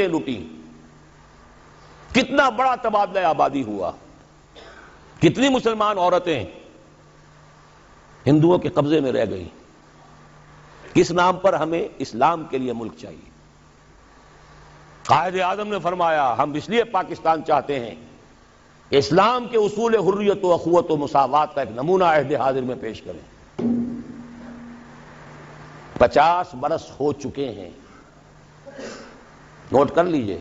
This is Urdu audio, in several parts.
حکومتیں لٹی، کتنا بڑا تبادلہ آبادی ہوا، کتنی مسلمان عورتیں ہندوؤں کے قبضے میں رہ گئی. کس نام پر؟ ہمیں اسلام کے لیے ملک چاہیے. قائد اعظم نے فرمایا ہم اس لیے پاکستان چاہتے ہیں کہ اسلام کے اصول حریت و اخوت و مساوات کا ایک نمونہ عہد حاضر میں پیش کریں. 50 برس ہو چکے ہیں. نوٹ کر لیجئے،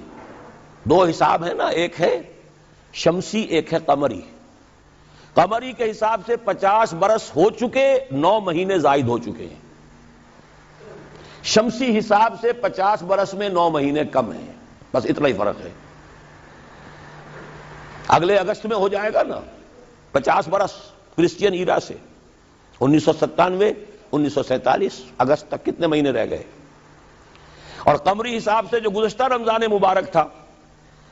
دو حساب ہیں نا، ایک ہے شمسی، ایک ہے قمری. قمری کے حساب سے 50 برس ہو چکے، 9 مہینے زائد ہو چکے ہیں. شمسی حساب سے 50 برس میں 9 مہینے کم ہیں، بس اتنا ہی فرق ہے. اگلے اگست میں ہو جائے گا نا 50 برس کرسچین ایرا سے. 1997 1947 اگست تک کتنے مہینے رہ گئے؟ اور قمری حساب سے جو گزشتہ رمضان مبارک تھا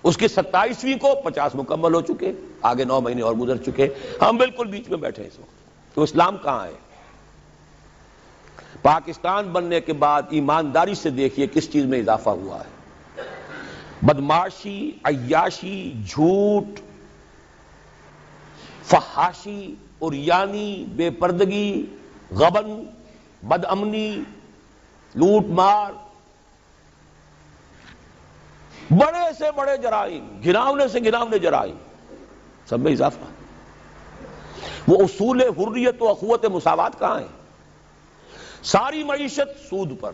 اس کی 27ویں کو 50 مکمل ہو چکے، آگے 9 مہینے اور گزر چکے. ہم بالکل بیچ میں بیٹھے اس وقت. تو اسلام کہاں ہے؟ پاکستان بننے کے بعد ایمانداری سے دیکھیے کس چیز میں اضافہ ہوا ہے. بدمعاشی، عیاشی، جھوٹ، فحاشی، عریانی، بے پردگی، غبن، بد امنی، لوٹ مار، بڑے سے بڑے جرائم، گھناونے سے گھناونے جرائم، سب میں اضافہ. وہ اصول حریت و اخوت مساوات کہاں ہیں؟ ساری معیشت سود پر،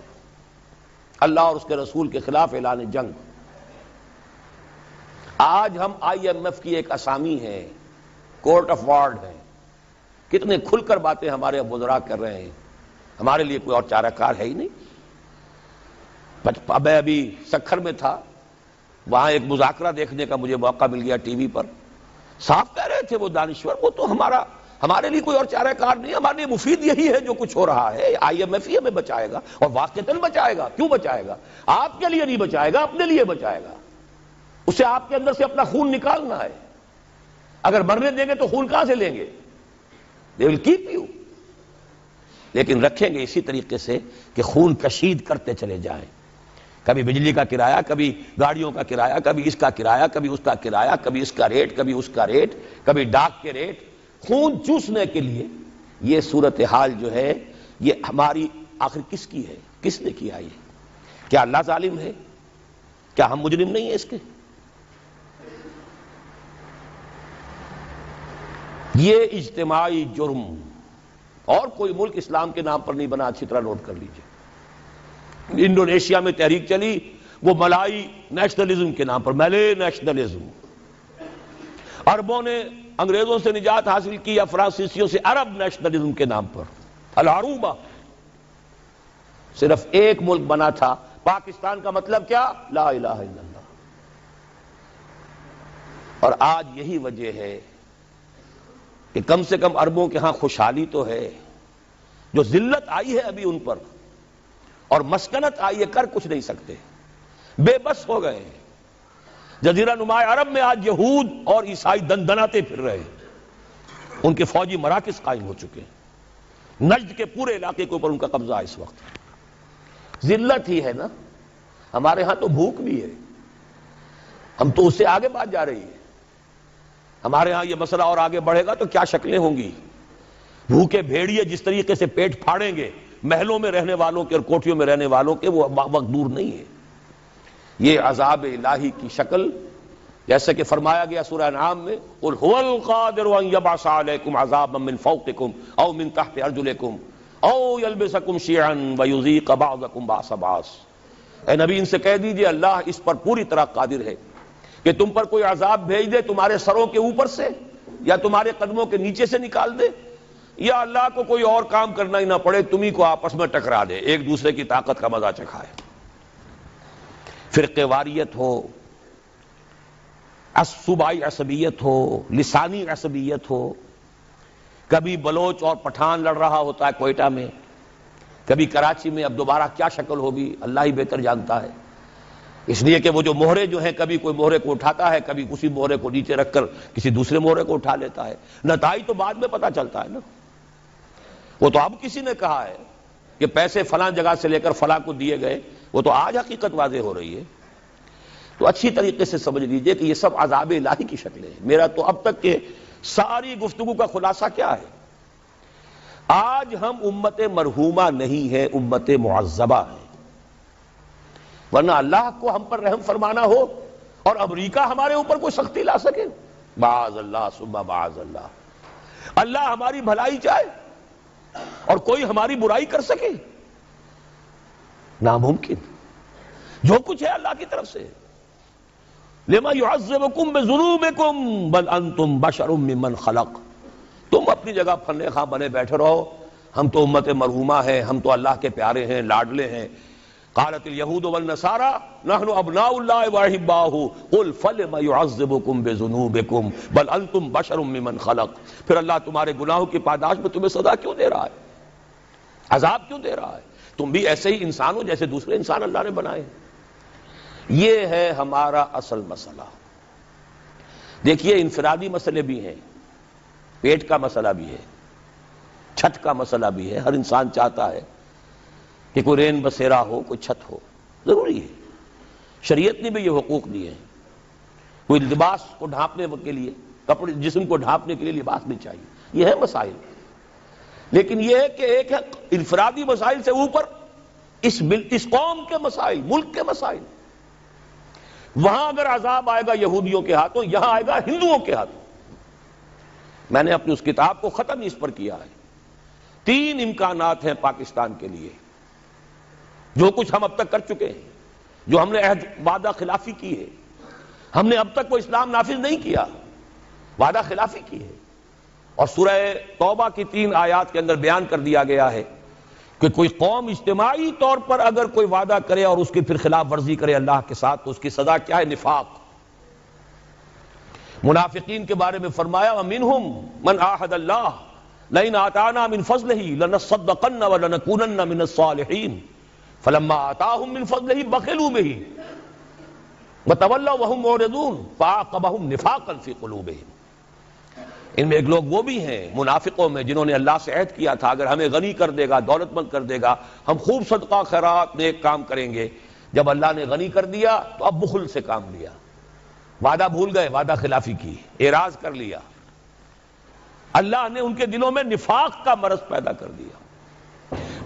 اللہ اور اس کے رسول کے خلاف اعلان جنگ. آج ہم IMF کی ایک اسامی ہے، کورٹ آف وارڈ ہے. کتنے کھل کر باتیں ہمارے وزراء کر رہے ہیں. ہمارے لیے کوئی اور چارہ کار ہے ہی نہیں. میں ابھی سکھر میں تھا، وہاں ایک مذاکرہ دیکھنے کا مجھے موقع مل گیا ٹی وی پر. صاف کہہ رہے تھے وہ دانشور، وہ تو ہمارے لیے کوئی اور چارہ کار نہیں، ہمارے لیے مفید یہی ہے جو کچھ ہو رہا ہے. IMF ہی ہمیں بچائے گا، اور واقعتاً بچائے گا. کیوں بچائے گا؟ آپ کے لیے نہیں بچائے گا، اپنے لیے بچائے گا. اسے آپ کے اندر سے اپنا خون نکالنا ہے. اگر مرنے دیں گے تو خون کہاں سے لیں گے؟ They will keep you. لیکن رکھیں گے اسی طریقے سے کہ خون کشید کرتے چلے جائیں. کبھی بجلی کا کرایہ، کبھی گاڑیوں کا کرایہ، کبھی اس کا کرایہ، کبھی اس کا کرایہ، کبھی اس کا ریٹ، کبھی اس کا ریٹ، کبھی ڈاک کے ریٹ، خون چوسنے کے لیے. یہ صورتحال جو ہے یہ ہماری آخر کس کی ہے؟ کس نے کیا یہ؟ کیا اللہ ظالم ہے؟ کیا ہم مجرم نہیں ہیں اس کے؟ یہ اجتماعی جرم اور کوئی ملک اسلام کے نام پر نہیں بنا. اچھی طرح نوٹ کر لیجئے. انڈونیشیا میں تحریک چلی، وہ ملائی نیشنلزم کے نام پر، ملے نیشنلزم. عربوں نے انگریزوں سے نجات حاصل کی، یا فرانسیسیوں سے، عرب نیشنلزم کے نام پر، العروبہ. صرف ایک ملک بنا تھا پاکستان. کا مطلب کیا؟ لا الہ الا اللہ. اور آج یہی وجہ ہے کہ کم سے کم عربوں کے ہاں خوشحالی تو ہے. جو ذلت آئی ہے ابھی ان پر اور مسکنت آئی ہے، کر کچھ نہیں سکتے، بے بس ہو گئے. جزیرہ نما عرب میں آج یہود اور عیسائی دندناتے پھر رہے ہیں. ان کے فوجی مراکز قائم ہو چکے ہیں. نجد کے پورے علاقے کے اوپر ان کا قبضہ ہے اس وقت. ذلت ہی ہے نا. ہمارے ہاں تو بھوک بھی ہے، ہم تو اس سے آگے بات جا رہی ہے. ہمارے ہاں یہ مسئلہ اور آگے بڑھے گا تو کیا شکلیں ہوں گی. بھوکے بھیڑیے جس طریقے سے پیٹ پھاڑیں گے محلوں میں رہنے والوں کے اور کوٹھیوں میں رہنے والوں کے، وہ وقت دور نہیں ہے. یہ عذاب الہی کی شکل، جیسے کہ فرمایا گیا سورہ انعام میں، قل هو القادر ان يبعث عليكم عذابا من فوقكم او من تحت ارجلكم او يلبسكم شيعا ويذيق بعضكم بعض بعض. اے نبی ان سے کہہ دیجئے اللہ اس پر پوری طرح قادر ہے کہ تم پر کوئی عذاب بھیج دے تمہارے سروں کے اوپر سے، یا تمہارے قدموں کے نیچے سے نکال دے، یا اللہ کو کوئی اور کام کرنا ہی نہ پڑے، تمہیں کو آپس میں ٹکرا دے، ایک دوسرے کی طاقت کا مزہ چکھائے. فرقے واریت ہو، صوبائی عصبیت ہو، لسانی عصبیت ہو. کبھی بلوچ اور پٹھان لڑ رہا ہوتا ہے کوئٹہ میں، کبھی کراچی میں. اب دوبارہ کیا شکل ہوگی اللہ ہی بہتر جانتا ہے. اس لیے کہ وہ جو مہرے جو ہیں، کبھی کوئی مہرے کو اٹھاتا ہے، کبھی اسی مہرے کو نیچے رکھ کر کسی دوسرے مہرے کو اٹھا لیتا ہے. نتائج تو بعد میں پتہ چلتا ہے نا. وہ تو اب کسی نے کہا ہے کہ پیسے فلاں جگہ سے لے کر فلاں کو دیے گئے، وہ تو آج حقیقت واضح ہو رہی ہے. تو اچھی طریقے سے سمجھ لیجئے کہ یہ سب عذاب الہی کی شکلیں ہیں۔ میرا تو اب تک کے ساری گفتگو کا خلاصہ کیا ہے؟ آج ہم امت مرحومہ نہیں ہے، امت معذبہ ہیں، ورنہ اللہ کو ہم پر رحم فرمانا ہو اور امریکہ ہمارے اوپر کوئی سختی لا سکے، معاذ اللہ ثم معاذ اللہ، اللہ ہماری بھلائی چاہے اور کوئی ہماری برائی کر سکے، ناممکن۔ جو کچھ ہے اللہ کی طرف سے۔ لما يعذبكم بذنوبكم بل انتم بشر ممن خلق۔ تم اپنی جگہ پھرنے خواہ بنے بیٹھے رہو، ہم تو امت مرحومہ ہیں، ہم تو اللہ کے پیارے ہیں، لاڈلے ہیں۔ قالت اليهود والنصارى نحن ابناء الله واحباؤه قل فلم يعذبكم بذنوبكم بل انتم بشر ممن خلق۔ پھر اللہ تمہارے گناہوں کی پاداش میں تمہیں سزا کیوں دے رہا ہے، عذاب کیوں دے رہا ہے؟ تم بھی ایسے ہی انسان ہو جیسے دوسرے انسان اللہ نے بنائے۔ یہ ہے ہمارا اصل مسئلہ۔ دیکھیے انفرادی مسئلے بھی ہیں، پیٹ کا مسئلہ بھی ہے، چھت کا مسئلہ بھی ہے۔ ہر انسان چاہتا ہے کہ کوئی رین بسیرا ہو، کوئی چھت ہو، ضروری ہے۔ شریعت نے بھی یہ حقوق دیے ہیں۔ کوئی لباس کو ڈھانپنے کے لیے، کپڑے جسم کو ڈھانپنے کے لیے لباس بھی چاہیے، یہ ہے مسائل۔ لیکن یہ ہے کہ ایک ہے انفرادی مسائل سے اوپر اس قوم کے مسائل، ملک کے مسائل۔ وہاں اگر عذاب آئے گا یہودیوں کے ہاتھوں، یہاں آئے گا ہندوؤں کے ہاتھوں۔ میں نے اپنی اس کتاب کو ختم اس پر کیا ہے۔ 3 امکانات ہیں پاکستان کے لیے، جو کچھ ہم اب تک کر چکے ہیں، جو ہم نے عہد وعدہ خلافی کی ہے۔ ہم نے اب تک کوئی اسلام نافذ نہیں کیا، وعدہ خلافی کی ہے۔ اور سورہ توبہ کی 3 آیات کے اندر بیان کر دیا گیا ہے کہ کوئی قوم اجتماعی طور پر اگر کوئی وعدہ کرے اور اس کی پھر خلاف ورزی کرے اللہ کے ساتھ تو اس کی سزا کیا ہے؟ نفاق۔ منافقین کے بارے میں فرمایا وَمِنْهُمْ مَنْ عَاهَدَ اللَّهَ لَئِنْ آتَانَا مِنْ فَضْلِهِ لَنَصَّدَّقَنَّ وَلَنَكُونَنَّ مِنَ الصَّالِحِينَ فَلَمَّا آتَاهُمْ مِنْ فَضْلِهِ بَخِلُوا بِهِ وَتَوَلَّوْا وَهُمْ مُعْرِضُونَ فَأَعْقَبَهُمْ نِفَاقًا فِي قُلُوبِهِمْ۔ ان میں ایک لوگ وہ بھی ہیں منافقوں میں جنہوں نے اللہ سے عہد کیا تھا اگر ہمیں غنی کر دے گا، دولت مند کر دے گا، ہم خوب صدقہ خیرات نیک کام کریں گے۔ جب اللہ نے غنی کر دیا تو اب بخل سے کام لیا، وعدہ بھول گئے، وعدہ خلافی کی، اعراض کر لیا۔ اللہ نے ان کے دلوں میں نفاق کا مرض پیدا کر دیا۔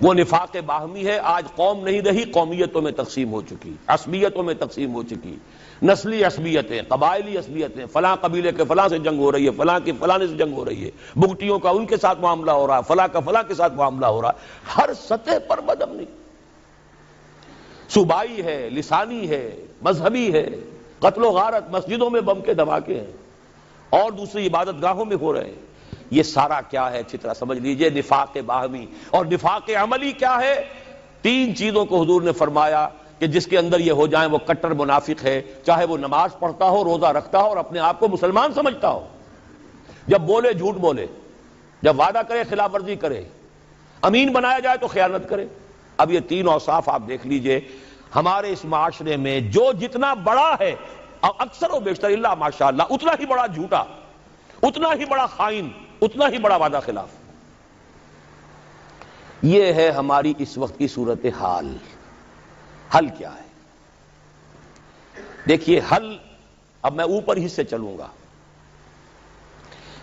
وہ نفاق باہمی ہے۔ آج قوم نہیں رہی، قومیتوں میں تقسیم ہو چکی، عصبیتوں میں تقسیم ہو چکی، نسلی عصبیتیں، قبائلی عصبیتیں، فلاں قبیلے کے فلاں سے جنگ ہو رہی ہے، فلاں کی فلاں سے جنگ ہو رہی ہے، بگٹیوں کا ان کے ساتھ معاملہ ہو رہا ہے، فلاں کا فلاں کے ساتھ معاملہ ہو رہا ہے۔ ہر سطح پر بدامنی، صوبائی ہے، لسانی ہے، مذہبی ہے، قتل و غارت، مسجدوں میں بم کے دھماکے ہیں اور دوسری عبادت گاہوں میں ہو رہے ہیں۔ یہ سارا کیا ہے؟ اچھی طرح سمجھ لیجئے، نفاق باہمی۔ اور نفاق عملی کیا ہے؟ 3 چیزوں کو حضور نے فرمایا کہ جس کے اندر یہ ہو جائیں وہ کٹر منافق ہے، چاہے وہ نماز پڑھتا ہو، روزہ رکھتا ہو اور اپنے آپ کو مسلمان سمجھتا ہو، جب بولے جھوٹ بولے، جب وعدہ کرے خلاف ورزی کرے، امین بنایا جائے تو خیانت کرے۔ اب یہ 3 اوصاف آپ دیکھ لیجئے ہمارے اس معاشرے میں جو جتنا بڑا ہے، اکثر و بیشتر اللہ ماشاءاللہ اتنا ہی بڑا جھوٹا، اتنا ہی بڑا خائن، اتنا ہی بڑا وعدہ خلاف۔ یہ ہے ہماری اس وقت کی صورتحال۔ حل کیا ہے؟ دیکھیے حل، اب میں اوپر ہی سے چلوں گا۔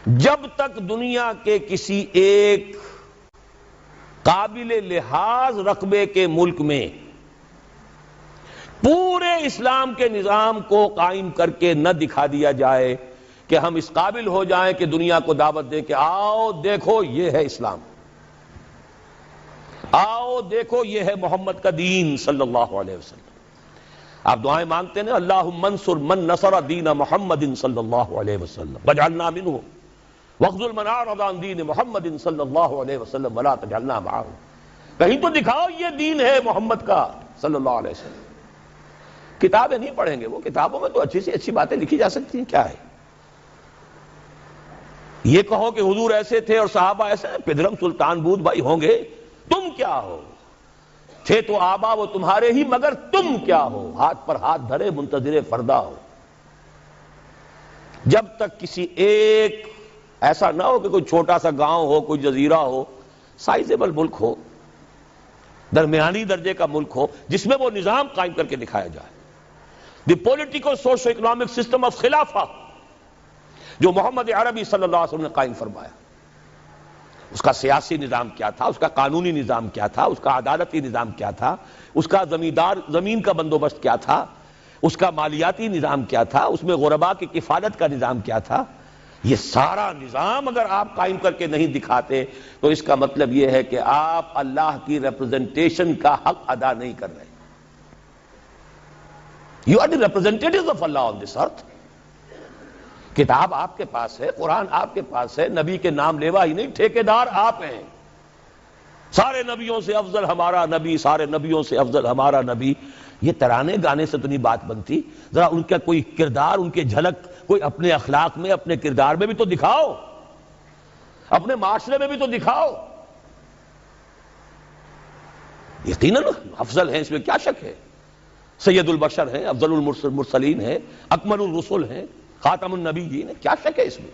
جب تک دنیا کے کسی ایک قابل لحاظ رقبے کے ملک میں پورے اسلام کے نظام کو قائم کر کے نہ دکھا دیا جائے کہ ہم اس قابل ہو جائیں کہ دنیا کو دعوت دے کہ آؤ دیکھو یہ ہے اسلام، آؤ دیکھو یہ ہے محمد کا دین صلی اللہ علیہ وسلم۔ آپ دعائیں مانگتے ہیں اللہم انصر من نصر دین محمد صلی اللہ علیہ وسلم واجعلنا منہم واخذل من اعرض عن دین محمد صلی اللہ علیہ وسلم ولا تجعلنا معہم۔ کہیں تو دکھاؤ یہ دین ہے محمد کا صلی اللہ علیہ وسلم۔ کتابیں نہیں پڑھیں گے وہ، کتابوں میں تو اچھی سی اچھی باتیں لکھی جا سکتی ہیں، کیا ہے؟ یہ کہو کہ حضور ایسے تھے اور صحابہ ایسے ہیں، پدرم سلطان بود بھائی ہوں گے، تم کیا ہو؟ تھے تو آبا وہ تمہارے ہی، مگر تم کیا ہو؟ ہاتھ پر ہاتھ دھرے منتظر فردا ہو۔ جب تک کسی ایک ایسا نہ ہو کہ کوئی چھوٹا سا گاؤں ہو، کوئی جزیرہ ہو، سائزیبل ملک ہو، درمیانی درجے کا ملک ہو، جس میں وہ نظام قائم کر کے دکھایا جائے، the political socio economic system of خلافہ جو محمد عربی صلی اللہ علیہ وسلم نے قائم فرمایا، اس کا سیاسی نظام کیا تھا، اس کا قانونی نظام کیا تھا، اس کا عدالتی نظام کیا تھا، اس کا زمین کا بندوبست کیا تھا، اس کا مالیاتی نظام کیا تھا، اس میں غرباء کی کفالت کا نظام کیا تھا، یہ سارا نظام اگر آپ قائم کر کے نہیں دکھاتے تو اس کا مطلب یہ ہے کہ آپ اللہ کی ریپرزنٹیشن کا حق ادا نہیں کر رہے۔ You are the representatives of Allah on this earth. کتاب آپ کے پاس ہے، قرآن آپ کے پاس ہے، نبی کے نام لیوا ہی نہیں، ٹھیکیدار آپ ہیں۔ سارے نبیوں سے افضل ہمارا نبی، سارے نبیوں سے افضل ہمارا نبی، یہ ترانے گانے سے تو نہیں بات بنتی، ذرا ان کا کوئی کردار، ان کے جھلک کوئی اپنے اخلاق میں، اپنے کردار میں بھی تو دکھاؤ، اپنے معاشرے میں بھی تو دکھاؤ۔ یقیناً افضل ہیں، اس میں کیا شک ہے، سید البشر ہیں، افضل المرسلین ہیں، اکمل الرسل ہیں، خاتم النبیین ہیں، کیا شک ہے اس میں،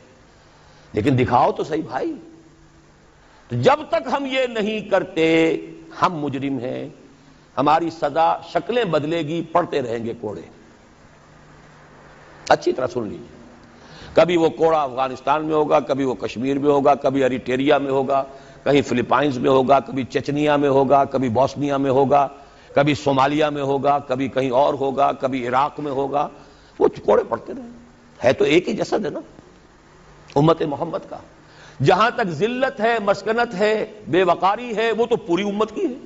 لیکن دکھاؤ تو صحیح بھائی۔ جب تک ہم یہ نہیں کرتے ہم مجرم ہیں، ہماری سزا شکلیں بدلے گی، پڑھتے رہیں گے کوڑے۔ اچھی طرح سن لیجیے، کبھی وہ کوڑا افغانستان میں ہوگا، کبھی وہ کشمیر میں ہوگا، کبھی اریٹریا میں ہوگا، کہیں فلپائنز میں ہوگا، کبھی چچنیا میں ہوگا، کبھی بوسنیا میں ہوگا، کبھی صومالیہ میں ہوگا، کبھی کہیں اور ہوگا، کبھی عراق میں ہوگا، وہ کوڑے پڑتے رہیں، ہے تو ایک ہی جسد ہے نا امت محمد کا۔ جہاں تک ذلت ہے، مسکنت ہے، بے وقاری ہے، وہ تو پوری امت کی ہے،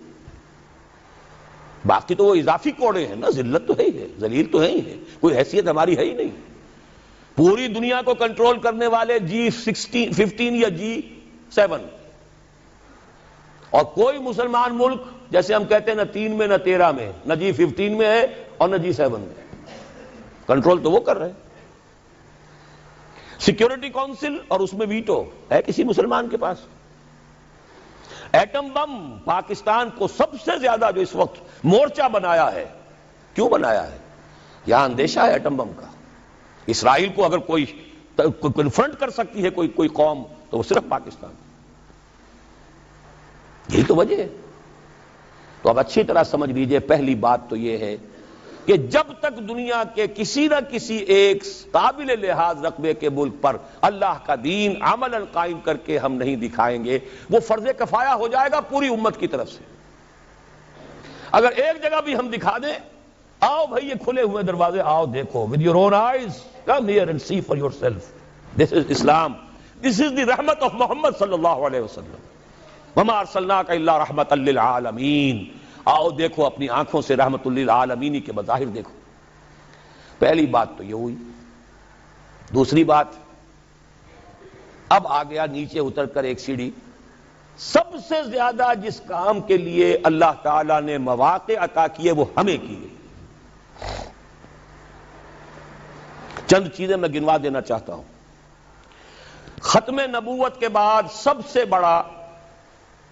باقی تو وہ اضافی کوڑے ہیں نا، ذلت تو ہے ہی ہے، ذلیل تو ہے ہی ہے، کوئی حیثیت ہماری ہے ہی نہیں۔ پوری دنیا کو کنٹرول کرنے والے G15 یا G7، اور کوئی مسلمان ملک جیسے ہم کہتے ہیں نہ 3 میں نہ 13 میں، نہ G15 میں ہے اور نہ G7 میں، کنٹرول تو وہ کر رہے ہیں۔ سیکیورٹی کونسل اور اس میں ویٹو ہے کسی مسلمان کے پاس؟ ایٹم بم پاکستان کو سب سے زیادہ جو اس وقت مورچہ بنایا ہے، کیوں بنایا ہے؟ یہاں اندیشہ ہے ایٹم بم کا۔ اسرائیل کو اگر کوئی کنفرنٹ کر سکتی ہے کوئی قوم تو وہ صرف پاکستان، یہی تو وجہ ہے۔ تو اب اچھی طرح سمجھ لیجئے، پہلی بات تو یہ ہے کہ جب تک دنیا کے کسی نہ کسی ایک قابل لحاظ رقبے کے ملک پر اللہ کا دین عملاً قائم کر کے ہم نہیں دکھائیں گے، وہ فرض کفایہ ہو جائے گا پوری امت کی طرف سے۔ اگر ایک جگہ بھی ہم دکھا دیں، آؤ بھائی یہ کھلے ہوئے دروازے، آؤ دیکھو with your own eyes, come here and see for yourself, this is Islam, this is the رحمت of محمد صلی اللہ علیہ وسلم، وما ارسلناک الا رحمۃ للعالمین، آؤ دیکھو اپنی آنکھوں سے رحمت للعالمین کے مظاہر دیکھو۔ پہلی بات تو یہ ہوئی۔ دوسری بات، اب آ گیا نیچے اتر کر ایک سیڑھی، سب سے زیادہ جس کام کے لیے اللہ تعالیٰ نے مواقع عطا کیے وہ ہمیں کیے۔ چند چیزیں میں گنوا دینا چاہتا ہوں۔ ختم نبوت کے بعد سب سے بڑا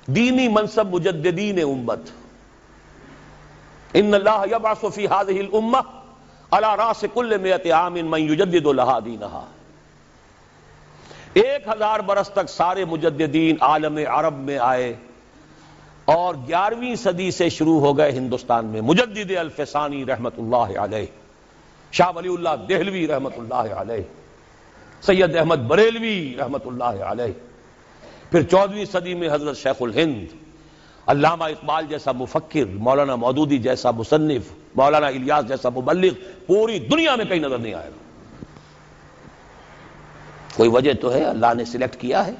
دینی منصب مجددین امت، ان اللہ یبعث فی هذه الامہ علی راس کل 100 عام من یجدد لہا دینہا۔ 1000 برس تک سارے مجددین عالم عرب میں آئے، اور 11ویں صدی سے شروع ہو گئے ہندوستان میں مجدد الفسانی رحمت اللہ علیہ، شاہ ولی اللہ دہلوی رحمت اللہ علیہ، سید احمد بریلوی رحمت اللہ علیہ، پھر 14ویں صدی میں حضرت شیخ الہند، علامہ اقبال جیسا مفکر، مولانا مودودی جیسا مصنف، مولانا الیاس جیسا مبلغ پوری دنیا میں کہیں نظر نہیں آئے گا۔ کوئی وجہ تو ہے، اللہ نے سلیکٹ کیا ہے۔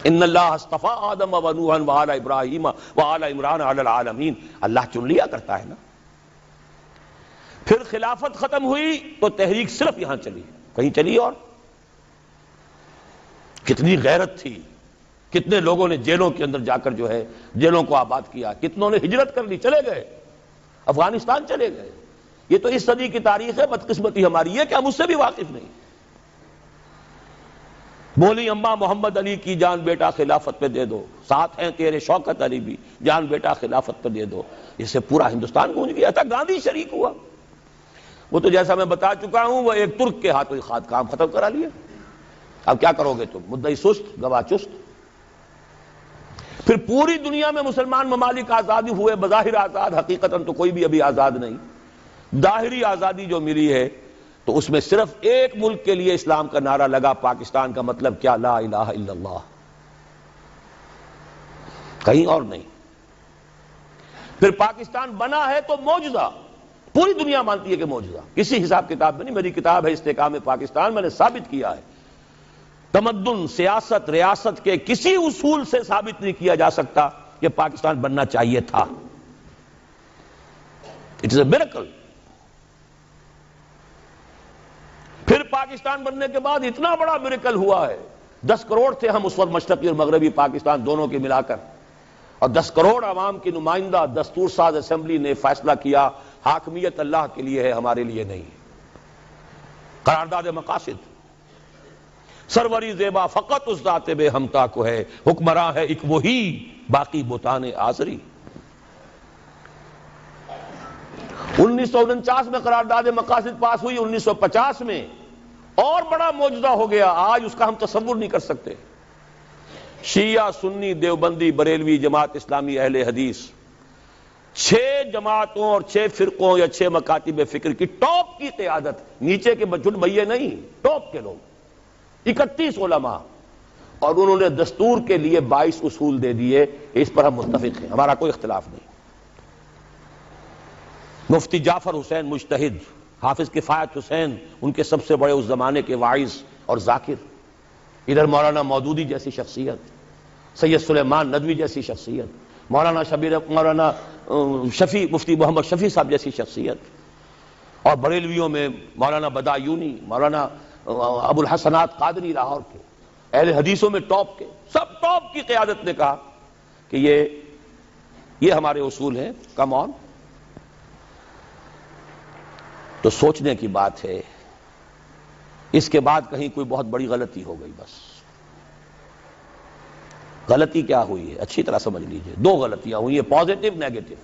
ان اللہ اصطفیٰ آدم و نوحا وآل ابراہیم وآل عمران علی العالمین، اللہ چن لیا کرتا ہے نا۔ پھر خلافت ختم ہوئی تو تحریک صرف یہاں چلی، کہیں چلی، اور کتنی غیرت تھی، کتنے لوگوں نے جیلوں کے اندر جا کر جو ہے جیلوں کو آباد کیا، کتنوں نے ہجرت کر لی، چلے گئے افغانستان چلے گئے۔ یہ تو اس صدی کی تاریخ ہے، بدقسمتی ہماری ہے کہ ہم اس سے بھی واقف نہیں۔ بولی اماں محمد علی کی جان بیٹا خلافت پہ دے دو، ساتھ ہیں تیرے شوکت علی بھی، جان بیٹا خلافت پہ دے دو، اس سے پورا ہندوستان گونج گیا تھا۔ گاندھی شریک ہوا، وہ تو جیسا میں بتا چکا ہوں، وہ ایک ترک کے ہاتھوں خاد کام ختم کرا لیا۔ اب کیا کرو گے تم؟ مدعی سست گواہ چست۔ پھر پوری دنیا میں مسلمان ممالک آزاد ہوئے، بظاہر آزاد، حقیقتاً تو کوئی بھی ابھی آزاد نہیں۔ ظاہری آزادی جو ملی ہے تو اس میں صرف ایک ملک کے لیے اسلام کا نعرہ لگا، پاکستان کا مطلب کیا؟ لا الہ الا اللہ، کہیں اور نہیں۔ پھر پاکستان بنا ہے تو معجزہ، پوری دنیا مانتی ہے کہ معجزہ، کسی حساب کتاب میں نہیں، میری کتاب ہے استحکام پاکستان، میں نے ثابت کیا ہے تمدن، سیاست، ریاست کے کسی اصول سے ثابت نہیں کیا جا سکتا کہ پاکستان بننا چاہیے تھا۔ It is a miracle. پھر پاکستان بننے کے بعد اتنا بڑا میریکل ہوا ہے، 10 کروڑ تھے ہم اس وقت مشرقی اور مغربی پاکستان دونوں کے ملا کر، اور 10 کروڑ عوام کی نمائندہ دستور ساز اسمبلی نے فیصلہ کیا حاکمیت اللہ کے لیے ہے، ہمارے لیے نہیں۔ قرارداد مقاصد، سروری زیبا فقط اس ذات بے ہمتا کو ہے، حکمراں ہے ایک وہی باقی بتان آزری۔ 1949 میں قرارداد مقاصد پاس ہوئی، 1950 میں اور بڑا معجزہ ہو گیا، آج اس کا ہم تصور نہیں کر سکتے۔ شیعہ، سنی، دیوبندی، بریلوی، جماعت اسلامی، اہل حدیث، 6 جماعتوں اور 6 فرقوں یا 6 مکاتب فکر کی ٹاپ کی قیادت، نیچے کے بچڑ بھئیے نہیں، ٹاپ کے لوگ، 31 علماء، اور انہوں نے دستور کے لیے 22 اصول دے دیے، اس پر ہم متفق ہیں، ہمارا کوئی اختلاف نہیں۔ مفتی جعفر حسین مجتہد، حافظ کفایت حسین ان کے سب سے بڑے اس زمانے کے واعظ اور ذاکر، ادھر مولانا مودودی جیسی شخصیت، سید سلیمان ندوی جیسی شخصیت، مولانا شفیع، مفتی محمد شفیع صاحب جیسی شخصیت، اور بریلویوں میں مولانا بدایونی، مولانا ابو الحسنات قادری لاہور کے، اہل حدیثوں میں ٹاپ کے، سب ٹاپ کی قیادت نے کہا کہ یہ ہمارے اصول ہیں، کم آن۔ تو سوچنے کی بات ہے، اس کے بعد کہیں کوئی بہت بڑی غلطی ہو گئی، بس غلطی کیا ہوئی ہے اچھی طرح سمجھ لیجئے، 2 غلطیاں ہوئی ہیں، پازیٹو نیگیٹو۔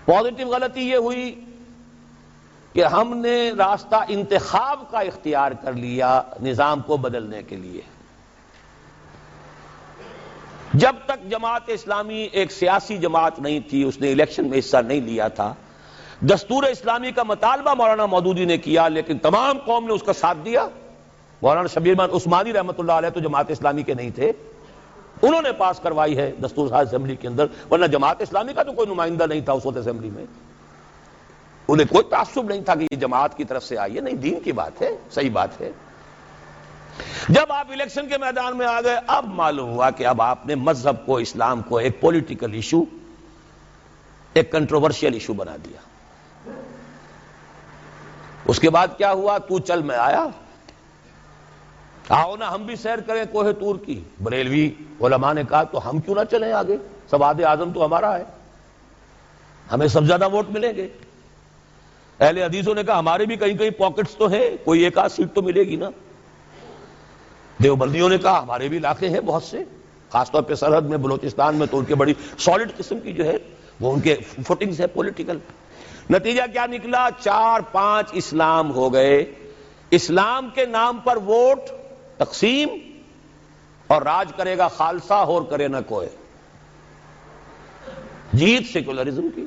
پازیٹو غلطی یہ ہوئی کہ ہم نے راستہ انتخاب کا اختیار کر لیا نظام کو بدلنے کے لیے۔ جب تک جماعت اسلامی ایک سیاسی جماعت نہیں تھی، اس نے الیکشن میں حصہ نہیں لیا تھا، دستور اسلامی کا مطالبہ مولانا مودودی نے کیا، لیکن تمام قوم نے اس کا ساتھ دیا۔ مولانا شبیر احمد عثمانی رحمۃ اللہ علیہ تو جماعت اسلامی کے نہیں تھے، انہوں نے پاس کروائی ہے دستور ساز اسمبلی کے اندر، ورنہ جماعت اسلامی کا تو کوئی نمائندہ نہیں تھا اس وقت اسمبلی میں، انہیں کوئی تعصب نہیں تھا کہ یہ جماعت کی طرف سے آئی ہے، نہیں، دین کی بات ہے، صحیح بات ہے۔ جب آپ الیکشن کے میدان میں آ گئے، اب معلوم ہوا کہ اب آپ نے مذہب کو، اسلام کو ایک پولیٹیکل ایشو، ایک کنٹروورشل ایشو بنا دیا۔ اس کے بعد کیا ہوا؟ تو چل میں آیا، آؤ نا ہم بھی سیر کریں کوہ طور کی۔ بریلوی علماء نے کہا تو ہم کیوں نہ چلیں آگے، سواد اعظم تو ہمارا ہے، ہمیں سب زیادہ ووٹ ملیں گے۔ اہل حدیثوں نے کہا ہمارے بھی کہیں کہیں پاکٹس تو ہیں، کوئی 1 آدھ سیٹ تو ملے گی نا۔ دیوبندیوں نے کہا ہمارے بھی علاقے ہیں بہت سے، خاص طور پہ سرحد میں، بلوچستان میں تو ان کے بڑی سالڈ قسم کی جو ہے وہ ان کے فوٹنگز ہے پولیٹیکل۔ نتیجہ کیا نکلا؟ 4-5 اسلام ہو گئے۔ اسلام کے نام پر ووٹ تقسیم، اور راج کرے گا خالصہ، اور کرے نہ کوئی، جیت سیکولرزم کی۔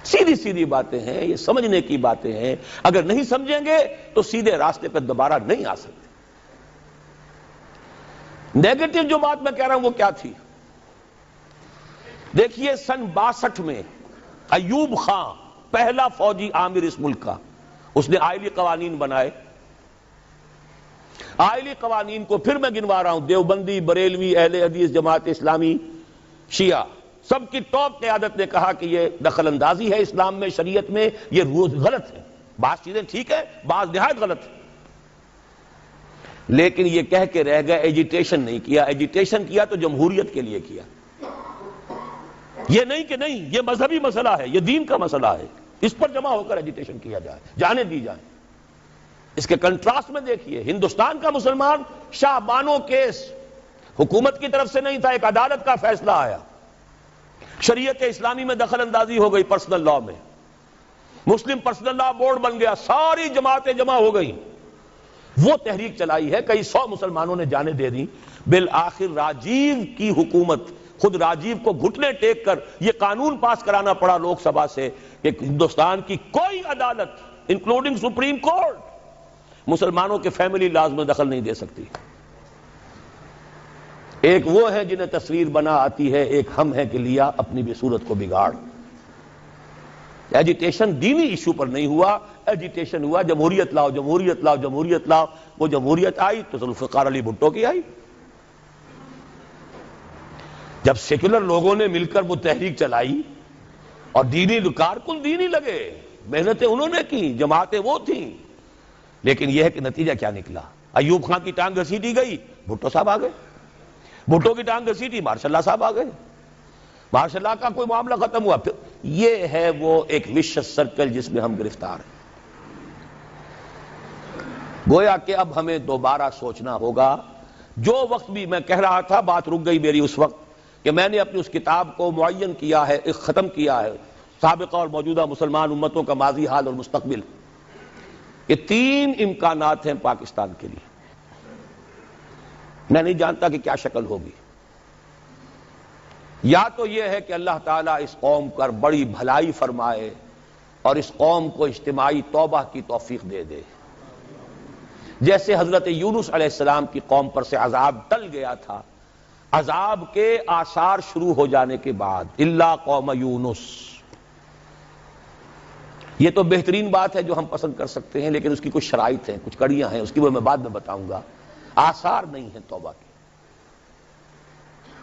سیدھی سیدھی باتیں ہیں، یہ سمجھنے کی باتیں ہیں، اگر نہیں سمجھیں گے تو سیدھے راستے پہ دوبارہ نہیں آ سکتے۔ نیگیٹو جو بات میں کہہ رہا ہوں وہ کیا تھی؟ دیکھیے سن 62 میں ایوب خان، پہلا فوجی عامر اس ملک کا، اس نے آئلی قوانین بنائے۔ آئلی قوانین کو پھر میں گنوا رہا ہوں، دیوبندی، بریلوی، اہل حدیث، جماعت اسلامی، شیعہ، سب کی ٹاپ قیادت نے کہا کہ یہ دخل اندازی ہے اسلام میں، شریعت میں، یہ روز غلط ہے، بعض چیزیں ٹھیک ہے، بعض نہایت غلط ہے۔ لیکن یہ کہہ کے رہ گئے، ایجیٹیشن نہیں کیا۔ ایجیٹیشن کیا تو جمہوریت کے لیے کیا، یہ نہیں کہ نہیں یہ مذہبی مسئلہ ہے، یہ دین کا مسئلہ ہے، اس پر جمع ہو کر ایجیٹیشن کیا جائے، جانے دی جائے۔ اس کے کنٹراسٹ میں دیکھیے، ہندوستان کا مسلمان شاہ بانو کیس حکومت کی طرف سے نہیں تھا، ایک عدالت کا فیصلہ آیا، شریعت اسلامی میں دخل اندازی ہو گئی، پرسنل لاء میں، مسلم پرسنل لاء بورڈ بن گیا، ساری جماعتیں جمع ہو گئیں، وہ تحریک چلائی ہے، کئی 100 مسلمانوں نے جانیں دے دی، بالآخر راجیو کی حکومت خود راجیو کو گھٹنے ٹیک کر یہ قانون پاس کرانا پڑا لوک سبھا سے کہ ہندوستان کی کوئی عدالت انکلوڈنگ سپریم کورٹ مسلمانوں کے فیملی لاز میں دخل نہیں دے سکتی. ایک وہ ہے جنہیں تصویر بنا آتی ہے، ایک ہم ہیں کہ لیا اپنی بھی صورت کو بگاڑ. ایجیٹیشن دینی ایشو پر نہیں ہوا، ایجیٹیشن ہوا جمہوریت لاؤ جمہوریت لاؤ جمہوریت لاؤ. وہ جمہوریت آئی تو ذوالفقار علی بھٹو کی آئی. جب سیکولر لوگوں نے مل کر وہ تحریک چلائی اور دینی کارکن دینی لگے، محنتیں انہوں نے کی، جماعتیں وہ تھیں، لیکن یہ ہے کہ نتیجہ کیا نکلا؟ ایوب خان کی ٹانگ گھسیٹی گئی، بھٹو صاحب آ گئے. بھٹو کی ٹانگ گھسیٹی، ماشاء اللہ صاحب آ گئے. ماشاء اللہ کا کوئی معاملہ ختم ہوا. پھر یہ ہے وہ ایک وشس سرکل جس میں ہم گرفتار ہیں. گویا کہ اب ہمیں دوبارہ سوچنا ہوگا. جو وقت بھی میں کہہ رہا تھا، بات رک گئی میری اس وقت کہ میں نے اپنی اس کتاب کو معین کیا ہے، ختم کیا ہے، سابقہ اور موجودہ مسلمان امتوں کا ماضی، حال اور مستقبل. یہ 3 امکانات ہیں پاکستان کے لیے. میں نہیں جانتا کہ کیا شکل ہوگی. یا تو یہ ہے کہ اللہ تعالیٰ اس قوم پر بڑی بھلائی فرمائے اور اس قوم کو اجتماعی توبہ کی توفیق دے دے، جیسے حضرت یونس علیہ السلام کی قوم پر سے عذاب ٹل گیا تھا. عذاب کے آثار شروع ہو جانے کے بعد الا قوم یونس، یہ تو بہترین بات ہے جو ہم پسند کر سکتے ہیں، لیکن اس کی کچھ شرائط ہیں، کچھ کڑیاں ہیں، اس کی وہ میں بعد میں بتاؤں گا. آثار نہیں ہیں توبہ کے،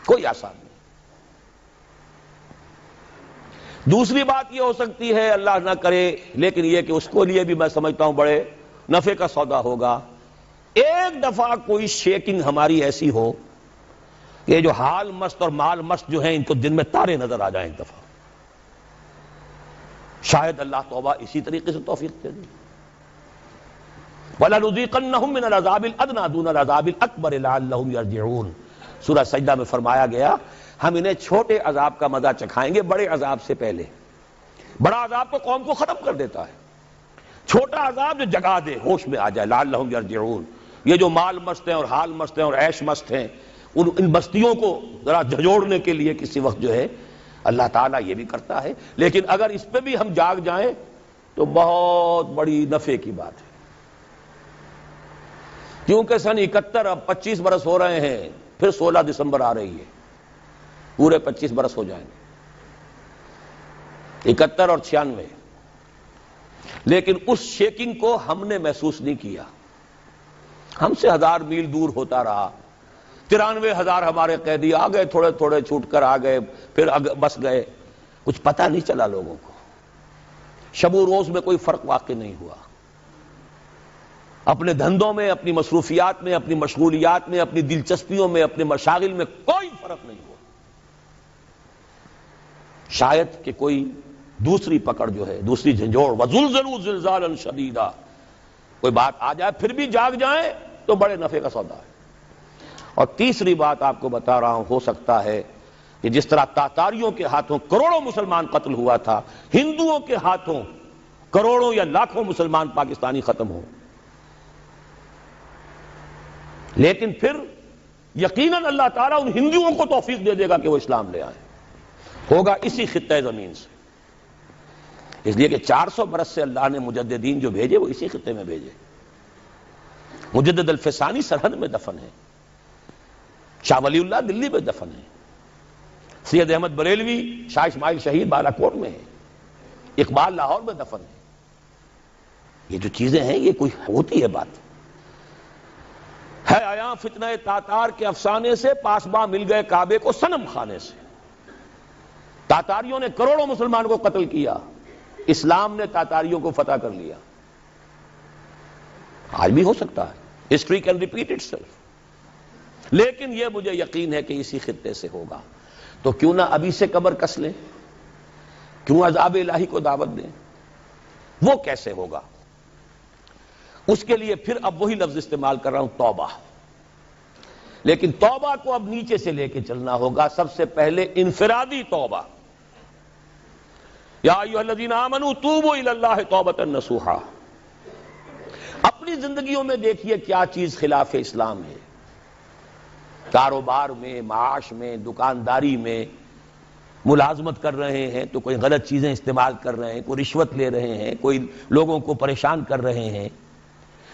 کوئی آثار نہیں. دوسری بات یہ ہو سکتی ہے، اللہ نہ کرے، لیکن یہ کہ اس کو لیے بھی میں سمجھتا ہوں بڑے نفع کا سودا ہوگا، ایک دفعہ کوئی شیکنگ ہماری ایسی ہو کہ یہ جو حال مست اور مال مست جو ہیں ان کو دن میں تارے نظر آ جائیں ایک دفعہ. شاید اللہ توبہ اسی طریقے سے توفیق دے دے. وَلَنُذِيقَنَّهُم مِّنَ الْعَذَابِ الْأَدْنَىٰ دُونَ الْعَذَابِ الْأَكْبَرِ لَعَلَّهُمْ يَرْجِعُونَ. سورہ سجدہ میں فرمایا گیا ہم انہیں چھوٹے عذاب کا مزہ چکھائیں گے بڑے عذاب سے پہلے. بڑا عذاب تو قوم کو ختم کر دیتا ہے، چھوٹا عذاب جو جگا دے، ہوش میں آ جائے. لعلہم یرجعون. یہ جو مال مست ہیں اور حال مست ہیں اور عیش مست ہیں، ان بستیوں کو ذرا جھجوڑنے کے لیے کسی وقت جو ہے اللہ تعالیٰ یہ بھی کرتا ہے. لیکن اگر اس پہ بھی ہم جاگ جائیں تو بہت بڑی نفع کی بات ہے، کیونکہ سن 71 اب 25 برس ہو رہے ہیں، پھر 16 دسمبر آ رہی ہے، پورے 25 برس ہو جائیں گے. 71 اور 96. لیکن اس شیکنگ کو ہم نے محسوس نہیں کیا. ہم سے 1000 میل دور ہوتا رہا. 93,000 ہمارے قیدی آ گئے، تھوڑے تھوڑے چھوٹ کر آ گئے، پھر بس گئے. کچھ پتہ نہیں چلا لوگوں کو. شب و روز میں کوئی فرق واقع نہیں ہوا. اپنے دھندوں میں، اپنی مصروفیات میں، اپنی مشغولیات میں، اپنی دلچسپیوں میں، اپنے مشاغل میں کوئی فرق نہیں ہوا. شاید کہ کوئی دوسری پکڑ جو ہے، دوسری جھنجھوڑ، وَزُلْزِلُوا زِلْزَالًا شَدِيدًا، کوئی بات آ جائے پھر بھی جاگ جائیں تو بڑے نفع کا سودا ہے. اور تیسری بات آپ کو بتا رہا ہوں، ہو سکتا ہے کہ جس طرح تاتاریوں کے ہاتھوں کروڑوں مسلمان قتل ہوا تھا، ہندوؤں کے ہاتھوں کروڑوں یا لاکھوں مسلمان پاکستانی ختم ہوں. لیکن پھر یقیناً اللہ تعالیٰ ان ہندوؤں کو توفیق دے دے گا کہ وہ اسلام لے آئیں. ہوگا اسی خطہ زمین سے. اس لیے کہ 400 برس سے اللہ نے مجددین جو بھیجے وہ اسی خطے میں بھیجے. مجدد الفسانی سرحد میں دفن ہے، شاہ ولی اللہ دلی میں دفن ہے، سید احمد بریلوی شاہ اسماعیل شہید بالا کوٹ میں ہے، اقبال لاہور میں دفن ہے. یہ جو چیزیں ہیں یہ کوئی ہوتی ہے بات ہے. آیا فتنہ تاتار کے افسانے سے پاسباں مل گئے کعبے کو صنم خانے سے. تاتاریوں نے کروڑوں مسلمان کو قتل کیا، اسلام نے تاتاریوں کو فتح کر لیا. آج بھی ہو سکتا ہے، history can repeat it self. لیکن یہ مجھے یقین ہے کہ اسی خطے سے ہوگا. تو کیوں نہ ابھی سے کمر کس لیں، کیوں عذاب الہی کو دعوت دیں. وہ کیسے ہوگا؟ اس کے لیے پھر اب وہی لفظ استعمال کر رہا ہوں، توبہ. لیکن توبہ کو اب نیچے سے لے کے چلنا ہوگا. سب سے پہلے انفرادی توبہ. یا ایھا الذین آمنوا توبوا الی اللہ توبۃ نصوحا. اپنی زندگیوں میں دیکھیے کیا چیز خلاف اسلام ہے. کاروبار میں، معاش میں، دکانداری میں ملازمت کر رہے ہیں تو کوئی غلط چیزیں استعمال کر رہے ہیں، کوئی رشوت لے رہے ہیں، کوئی لوگوں کو پریشان کر رہے ہیں،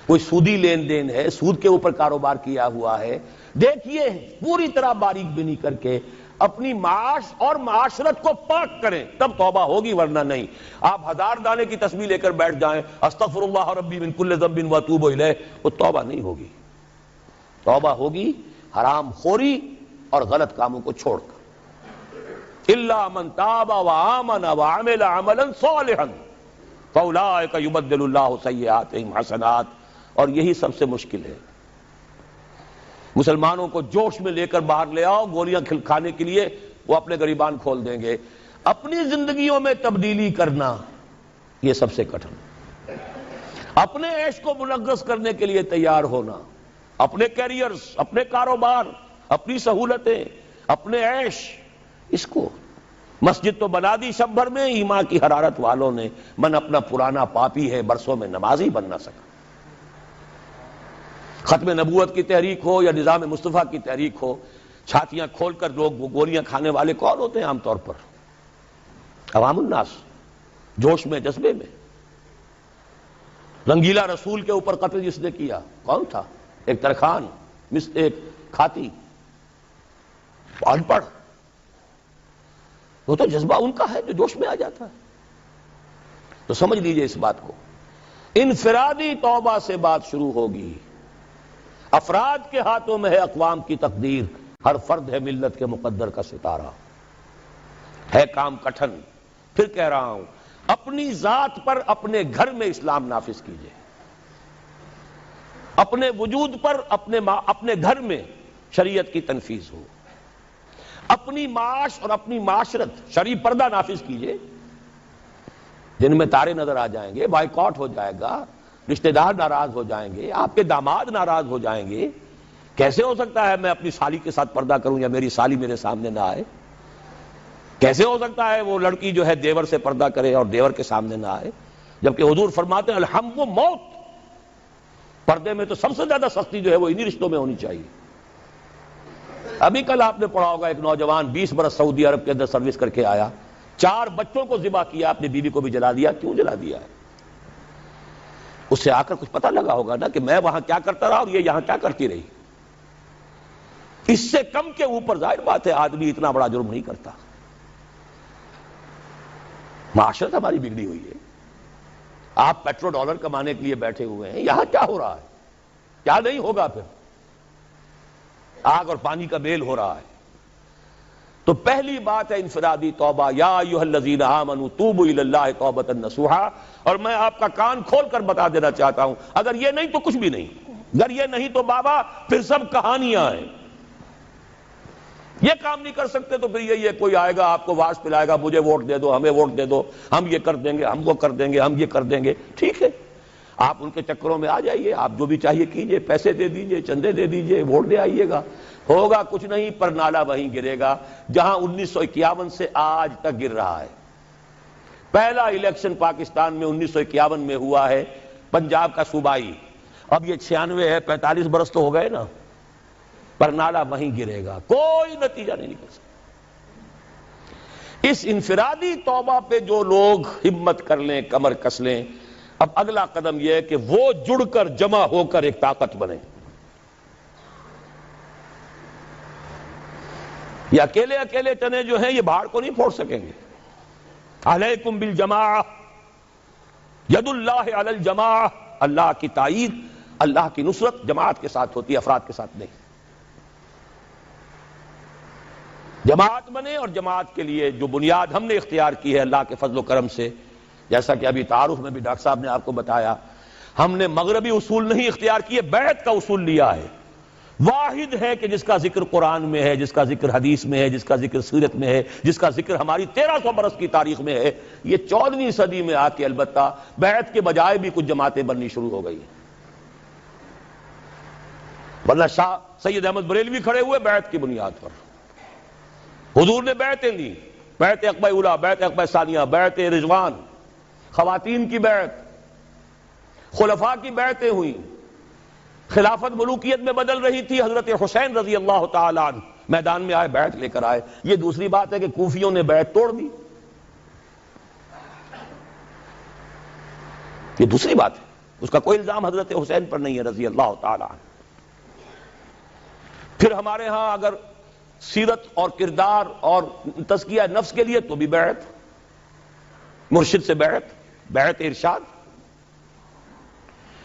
کوئی سودی لین دین ہے، سود کے اوپر کاروبار کیا ہوا ہے، دیکھیے پوری طرح باریک بینی کر کے اپنی معاش اور معاشرت کو پاک کریں، تب توبہ ہوگی، ورنہ نہیں۔ آپ 1000 دانے کی تسبیح لے کر بیٹھ جائیں، استغفر اللہ ربی من کل ذنب واتوب الیہ، وہ توبہ نہیں ہوگی۔ توبہ ہوگی حرام خوری اور غلط کاموں کو چھوڑ کر۔ الا من تاب وآمن وعمل عملا صالحا فاولئک یبدل اللہ سیئاتہم حسنات، اور یہی سب سے مشکل ہے۔ مسلمانوں کو جوش میں لے کر باہر لے آؤ، گولیاں کھانے کے لیے وہ اپنے گریبان کھول دیں گے۔ اپنی زندگیوں میں تبدیلی کرنا یہ سب سے کٹھن، اپنے عیش کو منغص کرنے کے لیے تیار ہونا، اپنے کیریئرز، اپنے کاروبار، اپنی سہولتیں، اپنے عیش، اس کو مسجد تو بنا دی شب بھر میں، ایمان کی حرارت والوں نے، من اپنا پرانا پاپی ہے، برسوں میں نمازی بن نہ سکا۔ ختم نبوت کی تحریک ہو یا نظام مصطفیٰ کی تحریک ہو، چھاتیاں کھول کر لوگ گولیاں کھانے والے کون ہوتے ہیں عام طور پر؟ عوام الناس، جوش میں، جذبے میں۔ رنگیلا رسول کے اوپر قتل جس نے کیا کون تھا؟ ایک ترخان، ایک کھاتی، ان پڑھ، وہ تو جذبہ ان کا ہے جو جوش میں آ جاتا ہے۔ تو سمجھ لیجئے اس بات کو، انفرادی توبہ سے بات شروع ہوگی۔ افراد کے ہاتھوں میں ہے اقوام کی تقدیر، ہر فرد ہے ملت کے مقدر کا ستارہ۔ ہے کام کٹھن، پھر کہہ رہا ہوں، اپنی ذات پر اپنے گھر میں اسلام نافذ کیجئے، اپنے وجود پر اپنے گھر میں شریعت کی تنفیذ ہو، اپنی معاش اور اپنی معاشرت شرعی پردہ نافذ کیجئے۔ جن میں تارے نظر آ جائیں گے، بائیکاٹ ہو جائے گا، رشتہ دار ناراض ہو جائیں گے، آپ کے داماد ناراض ہو جائیں گے۔ کیسے ہو سکتا ہے میں اپنی سالی کے ساتھ پردہ کروں یا میری سالی میرے سامنے نہ آئے؟ کیسے ہو سکتا ہے وہ لڑکی جو ہے دیور سے پردہ کرے اور دیور کے سامنے نہ آئے؟ جبکہ حضور فرماتے ہیں الحم و موت، پردے میں تو سب سے زیادہ سختی جو ہے وہ انہی رشتوں میں ہونی چاہیے۔ ابھی کل آپ نے پڑھا ہوگا ایک نوجوان 20 برس سعودی عرب کے اندر سروس کر کے آیا، 4 بچوں کو ذبح کیا، اپنی بیوی کو بھی جلا دیا۔ کیوں جلا دیا ہے؟ اس سے آ کر کچھ پتہ لگا ہوگا نا کہ میں وہاں کیا کرتا رہا اور یہ یہاں کیا کرتی رہی۔ اس سے کم کے اوپر ظاہر بات ہے آدمی اتنا بڑا جرم نہیں کرتا۔ معاشرت ہماری بگڑی ہوئی ہے۔ آپ پیٹرو ڈالر کمانے کے لیے بیٹھے ہوئے ہیں، یہاں کیا ہو رہا ہے؟ کیا نہیں ہوگا پھر؟ آگ اور پانی کا میل ہو رہا ہے۔ تو پہلی بات ہے انفرادی توبہ، یا ایھا الذین آمنوا توبوا الی اللہ توبۃ نصوحا۔ اور میں آپ کا کان کھول کر بتا دینا چاہتا ہوں، اگر یہ نہیں تو کچھ بھی نہیں، اگر یہ نہیں تو بابا پھر سب کہانیاں ہیں۔ یہ کام نہیں کر سکتے تو پھر یہ کوئی آئے گا آپ کو واس پلائے گا، مجھے ووٹ دے دو، ہمیں ووٹ دے دو، ہم یہ کر دیں گے، ہم وہ کر دیں گے، ہم یہ کر دیں گے۔ ٹھیک ہے، آپ ان کے چکروں میں آ جائیے، آپ جو بھی چاہیے کیجئے، پیسے دے دیجئے، چندے دے دیجئے، ووٹ دے آئیے گا، ہوگا کچھ نہیں، پر نالا وہیں گرے گا جہاں 1951 سے آج تک گر رہا ہے۔ پہلا الیکشن پاکستان میں 1951 میں ہوا ہے، پنجاب کا صوبائی، اب یہ 96 ہے، 45 برس تو ہو گئے نا، پر نالا وہیں گرے گا، کوئی نتیجہ نہیں نکل سکتا۔ اس انفرادی توبہ پہ جو لوگ ہمت کر لیں، کمر کس لیں، اب اگلا قدم یہ ہے کہ وہ جڑ کر جمع ہو کر ایک طاقت بنے۔ یہ اکیلے اکیلے تنے جو ہیں یہ بہاڑ کو نہیں پھوڑ سکیں گے۔ علیکم بالجماعہ، ید اللہ علی الجماعہ، اللہ کی تائید، اللہ کی نصرت جماعت کے ساتھ ہوتی ہے، افراد کے ساتھ نہیں۔ جماعت بنے، اور جماعت کے لیے جو بنیاد ہم نے اختیار کی ہے اللہ کے فضل و کرم سے، جیسا کہ ابھی تعارف میں بھی ڈاکٹر صاحب نے آپ کو بتایا، ہم نے مغربی اصول نہیں اختیار کیے، بیعت کا اصول لیا ہے۔ واحد ہے کہ جس کا ذکر قرآن میں ہے، جس کا ذکر حدیث میں ہے، جس کا ذکر سیرت میں ہے، جس کا ذکر ہماری 1300 برس کی تاریخ میں ہے۔ یہ 14ویں صدی میں آ کے البتہ بیعت کے بجائے بھی کچھ جماعتیں بننی شروع ہو گئی ہیں، ورنہ شاہ سید احمد بریلوی کھڑے ہوئے بیعت کی بنیاد پر۔ حضور نے بیعتیں دی، بیعت عقبہ اولیٰ، بیعت عقبہ ثانیہ، بیعت رضوان، خواتین کی بیعت، خلفاء کی بیعتیں ہوئیں، خلافت ملوکیت میں بدل رہی تھی، حضرت حسین رضی اللہ تعالی عنہ میدان میں آئے، بیعت لے کر آئے۔ یہ دوسری بات ہے کہ کوفیوں نے بیعت توڑ دی، یہ دوسری بات ہے، اس کا کوئی الزام حضرت حسین پر نہیں ہے رضی اللہ تعالی عنہ۔ پھر ہمارے ہاں اگر سیرت اور کردار اور تزکیہ نفس کے لیے تو بھی بیعت، مرشد سے بیعت ارشاد۔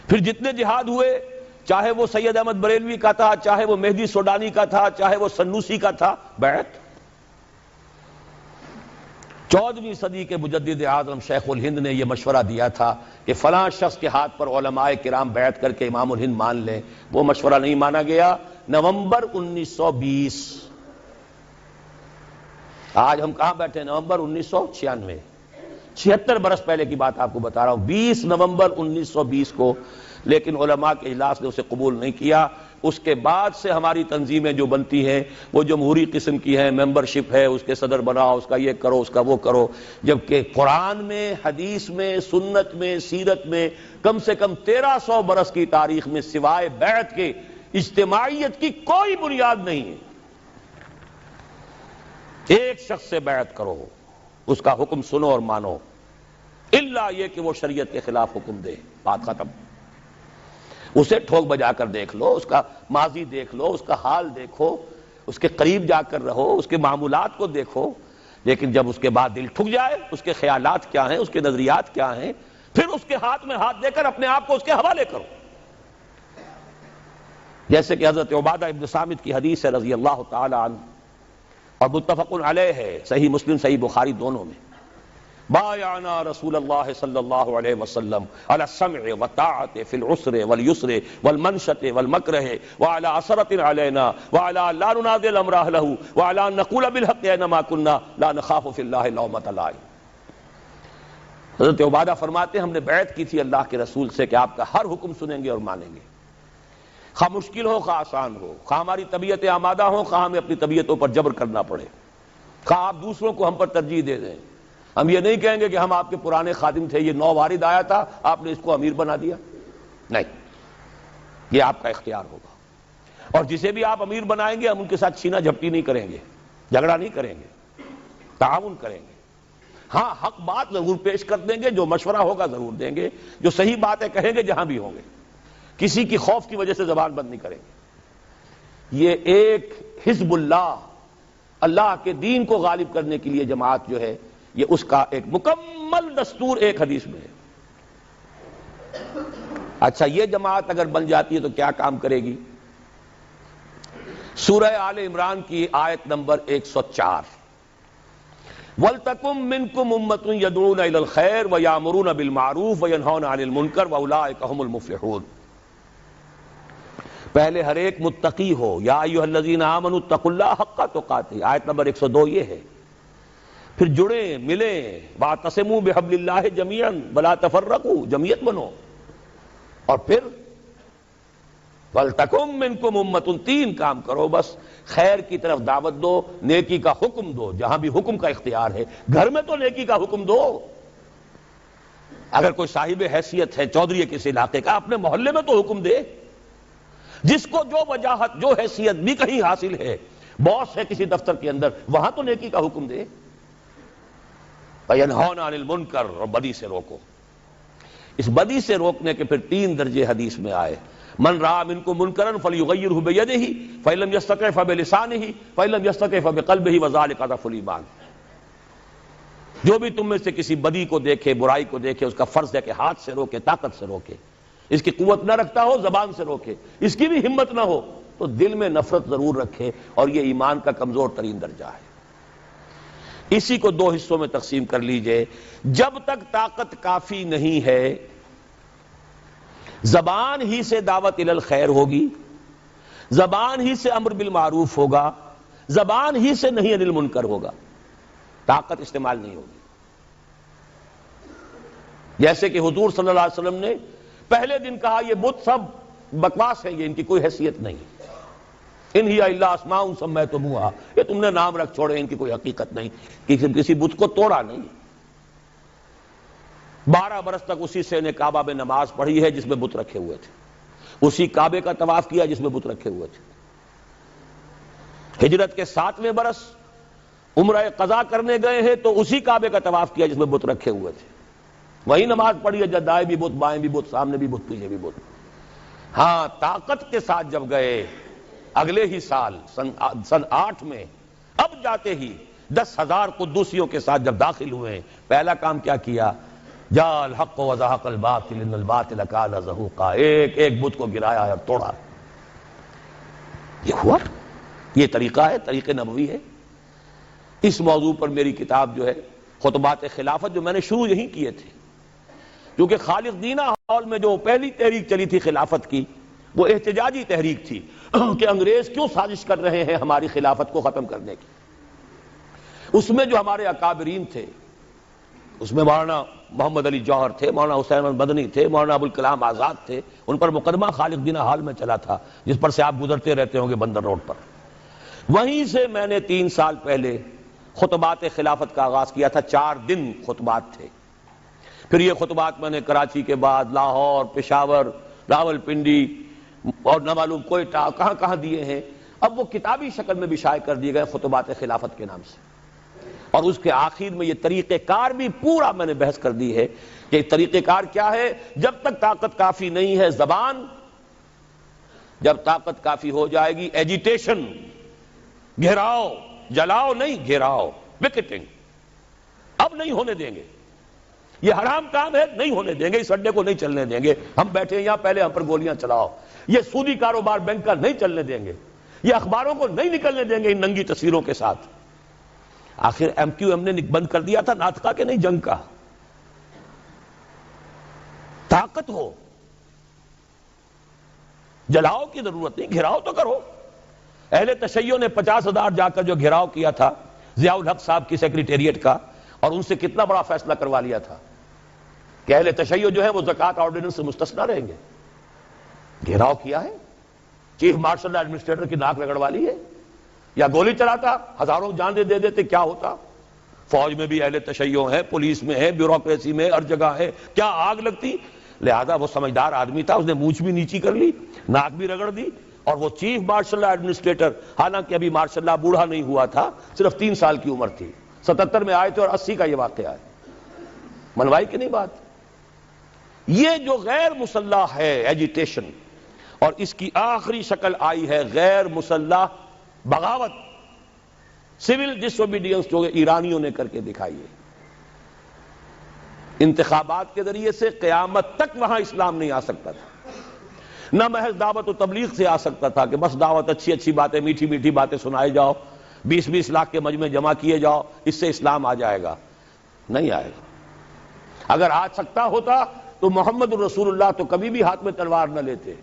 پھر جتنے جہاد ہوئے، چاہے وہ سید احمد بریلوی کا تھا، چاہے وہ مہدی سوڈانی کا تھا، چاہے وہ سنوسی کا تھا، بیعت۔ 14ویں صدی کے مجدد اعظم شیخ الہند نے یہ مشورہ دیا تھا کہ فلاں شخص کے ہاتھ پر علماء کرام بیعت کر کے امام الہند مان لیں، وہ مشورہ نہیں مانا گیا۔ نومبر 1920، آج ہم کہاں بیٹھے ہیں؟ نومبر 1996، 76 برس پہلے کی بات آپ کو بتا رہا ہوں، 20 نومبر 1920 کو۔ لیکن علماء کے اجلاس نے اسے قبول نہیں کیا۔ اس کے بعد سے ہماری تنظیمیں جو بنتی ہیں وہ جمہوری قسم کی ہیں، ممبرشپ ہے، اس کے صدر بناؤ، اس کا یہ کرو، اس کا وہ کرو، جبکہ قرآن میں، حدیث میں، سنت میں، سیرت میں کم سے کم 1300 برس کی تاریخ میں سوائے بیعت کے اجتماعیت کی کوئی بنیاد نہیں ہے۔ ایک شخص سے بیعت کرو، اس کا حکم سنو اور مانو، الا یہ کہ وہ شریعت کے خلاف حکم دے، بات ختم۔ اسے ٹھوک بجا کر دیکھ لو، اس کا ماضی دیکھ لو، اس کا حال دیکھو، اس کے قریب جا کر رہو، اس کے معمولات کو دیکھو، لیکن جب اس کے بعد دل ٹھک جائے، اس کے خیالات کیا ہیں، اس کے نظریات کیا ہیں، پھر اس کے ہاتھ میں ہاتھ دے کر اپنے آپ کو اس کے حوالے کرو۔ جیسے کہ حضرت عبادہ ابن صامت کی حدیث ہے رضی اللہ تعالی عنہ، اور متفق علیہ ہے، صحیح مسلم صحیح بخاری دونوں میں، بایعنا رسول اللہ صلی اللہ علیہ وسلم علی السمع والطاعۃ فی العسر والیسر والمنشۃ والمکرہ وعلی عثرۃ علینا وعلی لا ننازع الامر اہلہ وعلی ان نقول بالحق اینما کنا لا نخاف فی اللہ لومۃ لائم۔ حضرت عبادہ فرماتے ہیں ہم نے بیعت کی تھی اللہ کے رسول سے کہ آپ کا ہر حکم سنیں گے اور مانیں گے، خواہ مشکل ہو خواہ آسان ہو، خواہ ہماری طبیعتیں آمادہ ہوں خواہ ہمیں اپنی طبیعتوں پر جبر کرنا پڑے، خواہ آپ دوسروں کو ہم پر ترجیح دے دیں۔ ہم یہ نہیں کہیں گے کہ ہم آپ کے پرانے خادم تھے، یہ نو وارد آیا تھا، آپ نے اس کو امیر بنا دیا، نہیں، یہ آپ کا اختیار ہوگا۔ اور جسے بھی آپ امیر بنائیں گے ہم ان کے ساتھ چھینا جھپٹی نہیں کریں گے، جھگڑا نہیں کریں گے، تعاون کریں گے۔ ہاں حق بات ضرور پیش کر دیں گے، جو مشورہ ہوگا ضرور دیں گے، جو صحیح باتیں کہیں گے جہاں بھی ہوں گے، کسی کی خوف کی وجہ سے زبان بند نہیں کریں گے۔ یہ ایک حزب اللہ، اللہ کے دین کو غالب کرنے کے لیے جماعت جو ہے، یہ اس کا ایک مکمل دستور ایک حدیث میں ہے۔ اچھا یہ جماعت اگر بن جاتی ہے تو کیا کام کرے گی؟ سورہ آل عمران کی آیت نمبر 104، وَلْتَكُن مِّنكُمْ أُمَّةٌ يَدْعُونَ إِلَى الْخَيْرِ وَيَأْمُرُونَ بِالْمَعْرُوفِ وَيَنْهَوْنَ عَنِ الْمُنكَرِ وَأُولَٰئِكَ هُمُ الْمُفْلِحُونَ۔ پہلے ہر ایک متقی ہو، یا ایھا الذین آمنوا اتقوا اللہ حق تقاتہ، آیت نمبر 102 یہ ہے۔ پھر جڑیں ملیں، واعتصموا بحبل اللہ جمیعا ولا تفرقوا، جمعیت بنو، اور پھر وَلْتَكُن مِّنكُمْ أُمَّةٌ، تین کام کرو بس، خیر کی طرف دعوت دو، نیکی کا حکم دو، جہاں بھی حکم کا اختیار ہے، گھر میں تو نیکی کا حکم دو، اگر کوئی صاحب حیثیت ہے چودھری کسی علاقے کا، اپنے محلے میں تو حکم دے، جس کو جو وجاہت جو حیثیت بھی کہیں حاصل ہے، باس ہے کسی دفتر کے اندر، وہاں تو نیکی کا حکم دے۔ وَيَنْهَوْنَ عَنِ الْمُنْكَرِ، اور بدی سے روکو۔ اس بدی سے روکنے کے پھر 3 درجے حدیث میں آئے، من رأى منكم منكرا فليغيره بيده فإن لم يستطع فبلسانه فإن لم يستطع فبقلبه وذلك ضعف الإيمان۔ جو بھی تم میں سے کسی بدی کو دیکھے، برائی کو دیکھے، اس کا فرض ہے کہ ہاتھ سے روکے، طاقت سے روکے، اس کی قوت نہ رکھتا ہو زبان سے روکے، اس کی بھی ہمت نہ ہو تو دل میں نفرت ضرور رکھے، اور یہ ایمان کا کمزور ترین درجہ ہے۔ اسی کو 2 حصوں میں تقسیم کر لیجئے۔ جب تک طاقت کافی نہیں ہے، زبان ہی سے دعوت الی الخیر ہوگی، زبان ہی سے امر بالمعروف ہوگا، زبان ہی سے نہی عن المنکر ہوگا، طاقت استعمال نہیں ہوگی۔ جیسے کہ حضور صلی اللہ علیہ وسلم نے پہلے دن کہا یہ بت سب بکواس ہے، یہ ان کی کوئی حیثیت نہیں، ان ہی الا اسماء سمیتموہا، یہ تم نے نام رکھ چھوڑے، ان کی کوئی حقیقت نہیں، کسی بت کو توڑا نہیں۔ 12 برس تک اسی سے نے کعبہ میں نماز پڑھی ہے جس میں بت رکھے ہوئے تھے، اسی کعبے کا طواف کیا جس میں بت رکھے ہوئے تھے. ہجرت کے 7ویں برس عمرہ قضا کرنے گئے ہیں تو اسی کعبے کا طواف کیا جس میں بت رکھے ہوئے تھے. وہی نماز پڑھی ہے جب دائیں بھی بت، بائیں بھی بت، سامنے بھی بت، پیچھے بھی بت. ہاں طاقت کے ساتھ جب گئے اگلے ہی سال سن 8 میں، اب جاتے ہی 10,000 قدوسیوں کے ساتھ جب داخل ہوئے، پہلا کام کیا کیا؟ جاء الحق وزهق الباطل ان الباطل كان زهوقا. ایک بت کو گرایا اور توڑا. یہ ہوا، یہ طریقہ ہے، طریقہ نبوی ہے. اس موضوع پر میری کتاب جو ہے خطبات خلافت، جو میں نے شروع یہی کیے تھے، کیونکہ خالق دینہ ہال میں جو پہلی تحریک چلی تھی خلافت کی، وہ احتجاجی تحریک تھی کہ انگریز کیوں سازش کر رہے ہیں ہماری خلافت کو ختم کرنے کی. اس میں جو ہمارے اکابرین تھے، اس میں مولانا محمد علی جوہر تھے، مولانا حسین احمد مدنی تھے، مولانا ابوالکلام آزاد تھے. ان پر مقدمہ خالق دینہ ہال میں چلا تھا، جس پر سے آپ گزرتے رہتے ہوں گے بندر روڈ پر. وہیں سے میں نے 3 سال پہلے خطبات خلافت کا آغاز کیا تھا. 4 دن خطبات تھے. پھر یہ خطبات میں نے کراچی کے بعد لاہور، پشاور، راولپنڈی اور نہ معلوم کوئٹہ کہاں کہاں دیے ہیں. اب وہ کتابی شکل میں بھی شائع کر دیے گئے خطبات خلافت کے نام سے. اور اس کے آخر میں یہ طریقہ کار بھی پورا میں نے بحث کر دی ہے کہ طریقہ کار کیا ہے. جب تک طاقت کافی نہیں ہے زبان، جب طاقت کافی ہو جائے گی ایجیٹیشن، گھیراؤ، جلاؤ نہیں گھیراؤ، وکٹنگ اب نہیں ہونے دیں گے. یہ حرام کام ہے، نہیں ہونے دیں گے. اس اڈے کو نہیں چلنے دیں گے. ہم بیٹھے ہیں یہاں، پہلے ہم پر گولیاں چلاؤ. یہ سودی کاروبار بینک کا نہیں چلنے دیں گے. یہ اخباروں کو نہیں نکلنے دیں گے ان ننگی تصویروں کے ساتھ. آخر ایم کیو ایم نے بند کر دیا تھا ناطقہ کے نہیں، جنگ کا. طاقت ہو، جلاؤ کی ضرورت نہیں، گھراؤ تو کرو. اہل تشیع نے 50,000 جا کر جو گھراؤ کیا تھا ضیاء الحق صاحب کی سیکریٹریٹ کا، اور ان سے کتنا بڑا فیصلہ کروا لیا تھا کہ اہل تشیع جو ہے وہ زکوٰۃ آرڈیننس سے مستثنیٰ رہیں گے. گھیراؤ کیا ہے، چیف مارشل ایڈمنسٹریٹر کی ناک رگڑوا لی ہے. یا گولی چلاتا، ہزاروں جانیں دے دیتے، کیا ہوتا؟ فوج میں بھی اہل تشیع ہے، پولیس میں ہے، بیوروکریسی میں ہر جگہ ہے، کیا آگ لگتی؟ لہذا وہ سمجھدار آدمی تھا، اس نے مونچھ بھی نیچی کر لی، ناک بھی رگڑ دی. اور وہ چیف مارشل ایڈمنسٹریٹر، حالانکہ ابھی مارشل اللہ بوڑھا نہیں ہوا تھا، صرف 3 سال کی عمر تھی، 77 میں آئے تھے اور 80 کا یہ واقعہ ہے. منوائی کی نہیں بات. یہ جو غیر مسلح ہے ایجیٹیشن، اور اس کی آخری شکل آئی ہے غیر مسلح بغاوت، سول ڈس اوبیڈینس، جو ایرانیوں نے کر کے دکھائی ہے. انتخابات کے ذریعے سے قیامت تک وہاں اسلام نہیں آ سکتا تھا. نہ محض دعوت و تبلیغ سے آ سکتا تھا کہ بس دعوت، اچھی اچھی باتیں، میٹھی میٹھی باتیں سنائے جاؤ، 20-20 لاکھ کے مجمع جمع کیے جاؤ، اس سے اسلام آ جائے گا. نہیں آئے گا. اگر آ سکتا ہوتا تو محمد الرسول اللہ تو کبھی بھی ہاتھ میں تلوار نہ لیتے.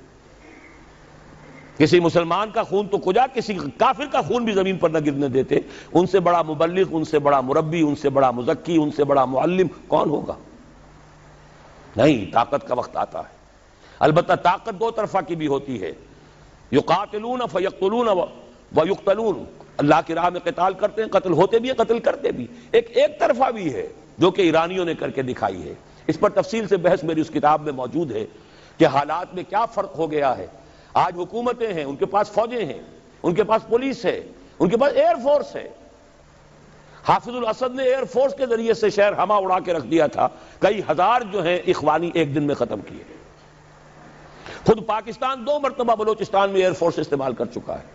کسی مسلمان کا خون تو کجا، کسی کافر کا خون بھی زمین پر نہ گرنے دیتے. ان سے بڑا مبلغ، ان سے بڑا مربی، ان سے بڑا مزکی، ان سے بڑا معلم کون ہوگا؟ نہیں، طاقت کا وقت آتا ہے. البتہ طاقت 2 طرفہ کی بھی ہوتی ہے. یقاتلون فیقتلون ویقتلون، اللہ کی راہ میں قتال کرتے ہیں، قتل ہوتے بھی ہیں، قتل کرتے بھی. ایک طرفہ بھی ہے جو کہ ایرانیوں نے کر کے دکھائی ہے. اس پر تفصیل سے بحث میری اس کتاب میں موجود ہے کہ حالات میں کیا فرق ہو گیا ہے. آج حکومتیں ہیں، ان کے پاس فوجیں ہیں، ان کے پاس پولیس ہے، ان کے پاس ایئر فورس ہے. حافظ الاسد نے ایئر فورس کے ذریعے سے شہر ہما اڑا کے رکھ دیا تھا. کئی ہزار جو ہیں اخوانی ایک دن میں ختم کیے. خود پاکستان 2 مرتبہ بلوچستان میں ایئر فورس استعمال کر چکا ہے.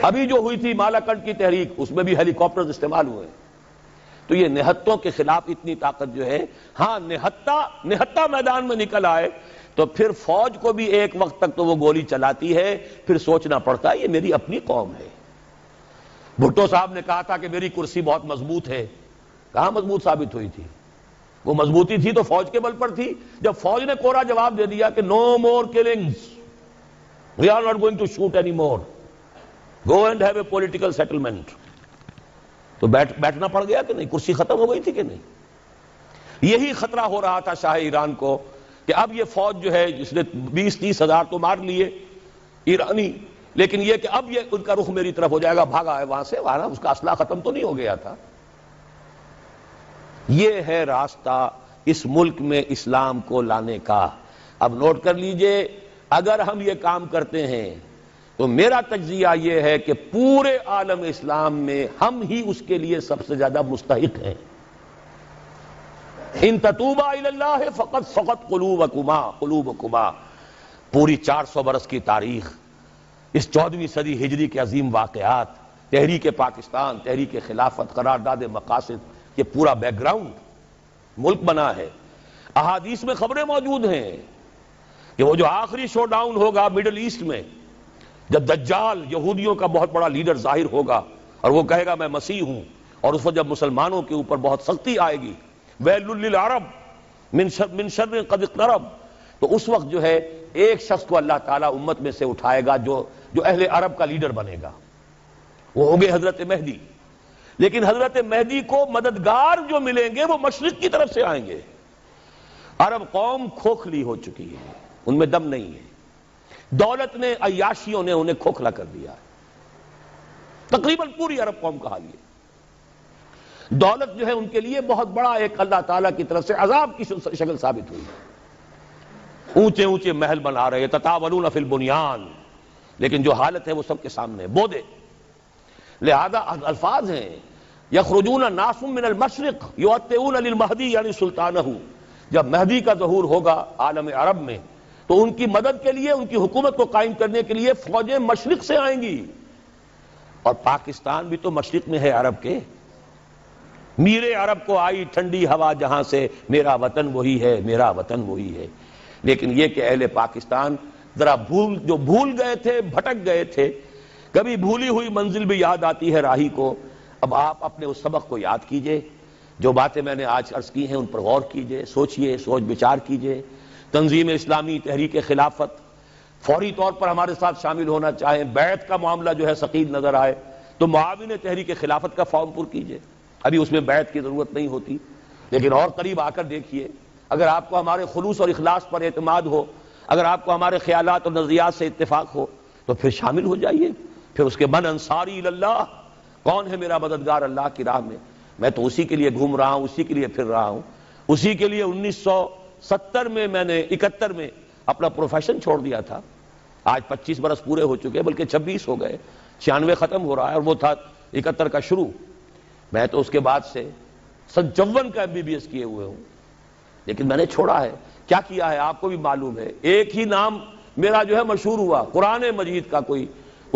ابھی جو ہوئی تھی مالاکنڈ کی تحریک، اس میں بھی ہیلی کاپٹر استعمال ہوئے. تو یہ نہتوں کے خلاف اتنی طاقت جو ہے، ہاں نہتا میدان میں نکل آئے تو پھر فوج کو بھی ایک وقت تک تو وہ گولی چلاتی ہے، پھر سوچنا پڑتا ہے یہ میری اپنی قوم ہے. بھٹو صاحب نے کہا تھا کہ میری کرسی بہت مضبوط ہے. کہاں مضبوط ثابت ہوئی تھی؟ وہ مضبوطی تھی تو فوج کے بل پر تھی. جب فوج نے کوڑا جواب دے دیا کہ no more killings, we are not going to shoot any more, go and have a political settlement, تو بیٹھنا پڑ گیا کہ نہیں؟ کرسی ختم ہو گئی تھی کہ نہیں؟ یہی خطرہ ہو رہا تھا شاہ ایران کو کہ اب یہ فوج جو ہے جس نے 20-30 ہزار تو مار لیے ایرانی، لیکن یہ کہ اب یہ ان کا رخ میری طرف ہو جائے گا. بھاگا ہے وہاں سے، وہاں اس کا اسلحہ ختم تو نہیں ہو گیا تھا. یہ ہے راستہ اس ملک میں اسلام کو لانے کا. اب نوٹ کر لیجئے، اگر ہم یہ کام کرتے ہیں تو میرا تجزیہ یہ ہے کہ پورے عالم اسلام میں ہم ہی اس کے لیے سب سے زیادہ مستحق ہیں. ان تتوبا الی اللہ فقط قلوبکما. پوری 400 برس کی تاریخ، اس 14ویں صدی ہجری کے عظیم واقعات، تحریک پاکستان، تحریک خلافت، قرارداد مقاصد، یہ پورا بیک گراؤنڈ ملک بنا ہے. احادیث میں خبریں موجود ہیں کہ وہ جو آخری شو ڈاؤن ہوگا مڈل ایسٹ میں، جب دجال یہودیوں کا بہت بڑا لیڈر ظاہر ہوگا اور وہ کہے گا میں مسیح ہوں، اور اس وقت جب مسلمانوں کے اوپر بہت سختی آئے گی، ویل للعرب من شر قد اقترب، تو اس وقت جو ہے ایک شخص کو اللہ تعالیٰ امت میں سے اٹھائے گا جو اہل عرب کا لیڈر بنے گا، وہ ہوں گے حضرت مہدی. لیکن حضرت مہدی کو مددگار جو ملیں گے وہ مشرق کی طرف سے آئیں گے. عرب قوم کھوکھلی ہو چکی ہے، ان میں دم نہیں ہے. دولت نے، عیاشیوں نے انہیں کھوکھلا کر دیا ہے. تقریباً پوری عرب قوم کا حال یہ. دولت جو ہے ان کے لیے بہت بڑا ایک اللہ تعالیٰ کی طرف سے عذاب کی شکل ثابت ہوئی. اونچے اونچے محل بنا رہے، تطاولون فی البنیان، لیکن جو حالت ہے وہ سب کے سامنے بودے. لہذا الفاظ ہیں یخرجون ناس من المشرق یؤطئون للمہدی یعنی سلطانہ. جب مہدی کا ظہور ہوگا عالم عرب میں تو ان کی مدد کے لیے، ان کی حکومت کو قائم کرنے کے لیے فوجیں مشرق سے آئیں گی. اور پاکستان بھی تو مشرق میں ہے عرب کے. میرے عرب کو آئی ٹھنڈی ہوا جہاں سے، میرا وطن وہی ہے، میرا وطن وہی ہے. لیکن یہ کہ اہل پاکستان ذرا بھول گئے تھے، بھٹک گئے تھے. کبھی بھولی ہوئی منزل بھی یاد آتی ہے راہی کو. اب آپ اپنے اس سبق کو یاد کیجئے. جو باتیں میں نے آج عرض کی ہیں ان پر غور کیجئے، سوچئے، سوچ بچار کیجئے. تنظیم اسلامی، تحریک خلافت فوری طور پر ہمارے ساتھ شامل ہونا چاہیں، بیعت کا معاملہ جو ہے ثقیل نظر آئے تو معاون تحریک خلافت کا فارم پر کیجئے. ابھی اس میں بیعت کی ضرورت نہیں ہوتی، لیکن اور قریب آ کر دیکھیے. اگر آپ کو ہمارے خلوص اور اخلاص پر اعتماد ہو، اگر آپ کو ہمارے خیالات اور نظریات سے اتفاق ہو تو پھر شامل ہو جائیے. پھر اس کے من انصاری اللہ، کون ہے میرا مددگار اللہ کی راہ میں؟ میں تو اسی کے لیے گھوم رہا ہوں، اسی کے لیے پھر رہا ہوں. اسی کے لیے 1970 میں میں نے 71 میں اپنا پروفیشن چھوڑ دیا تھا. آج 25 برس پورے ہو چکے، بلکہ 26 ہو گئے. 96 ختم ہو رہا ہے اور وہ تھا 71 کا شروع. میں تو اس کے بعد سے 57 کا MBBS کیے ہوئے ہوں، لیکن میں نے چھوڑا ہے. کیا کیا ہے آپ کو بھی معلوم ہے. ایک ہی نام میرا جو ہے مشہور ہوا، قرآن مجید کا کوئی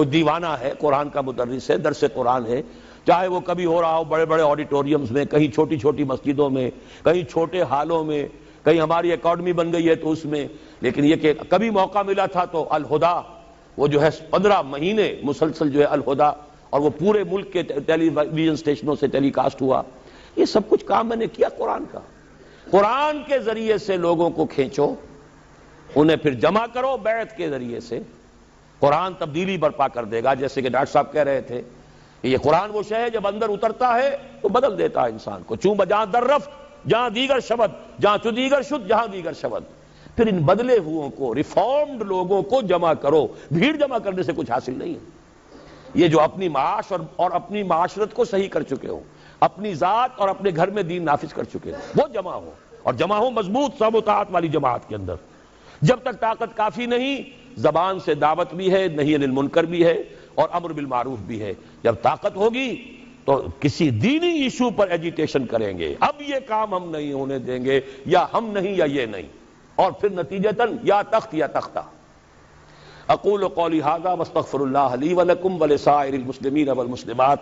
دیوانہ ہے، قرآن کا مدرس ہے، درس قرآن ہے. چاہے وہ کبھی ہو رہا ہو بڑے بڑے آڈیٹوریمز میں، کہیں چھوٹی چھوٹی مسجدوں میں، کہیں چھوٹے ہالوں میں، کہیں ہماری اکیڈمی بن گئی ہے تو اس میں. لیکن یہ کہ کبھی موقع ملا تھا تو الہدا، وہ جو ہے 15 مہینے مسلسل جو ہے الہدا، اور وہ پورے ملک کے ٹیلی ویژن اسٹیشنوں سے ٹیلی کاسٹ ہوا. یہ سب کچھ کام میں نے کیا قرآن کا. قرآن کے ذریعے سے لوگوں کو کھینچو، انہیں پھر جمع کرو بیعت کے ذریعے سے. قرآن تبدیلی برپا کر دے گا. جیسے کہ ڈاکٹر صاحب کہہ رہے تھے کہ یہ قرآن وہ شے ہے جب اندر اترتا ہے تو بدل دیتا ہے انسان کو. چوں بجاں در رفت جہاں دیگر شبد، جہاں چو دیگر شد جہاں دیگر شبد. پھر ان بدلے ہوئوں کو، ریفارمڈ لوگوں کو جمع کرو. بھیڑ جمع کرنے سے کچھ حاصل نہیں ہے. یہ جو اپنی معاش اور اپنی معاشرت کو صحیح کر چکے ہو، اپنی ذات اور اپنے گھر میں دین نافذ کر چکے ہو، وہ جمع ہو، اور جمع ہو مضبوط سب و طاعت والی جماعت کے اندر. جب تک طاقت کافی نہیں، زبان سے دعوت بھی ہے، نہی عن المنکر بھی ہے، اور امر بالمعروف بھی ہے. جب طاقت ہوگی تو کسی دینی ایشو پر ایجیٹیشن کریں گے. اب یہ کام ہم نہیں ہونے دیں گے، یا ہم نہیں یا یہ نہیں، اور پھر نتیجتاً یا تخت یا تختہ. اقول قولی ھذا واستغفر اللہ لی ولکم ولسائر المسلمین والمسلمات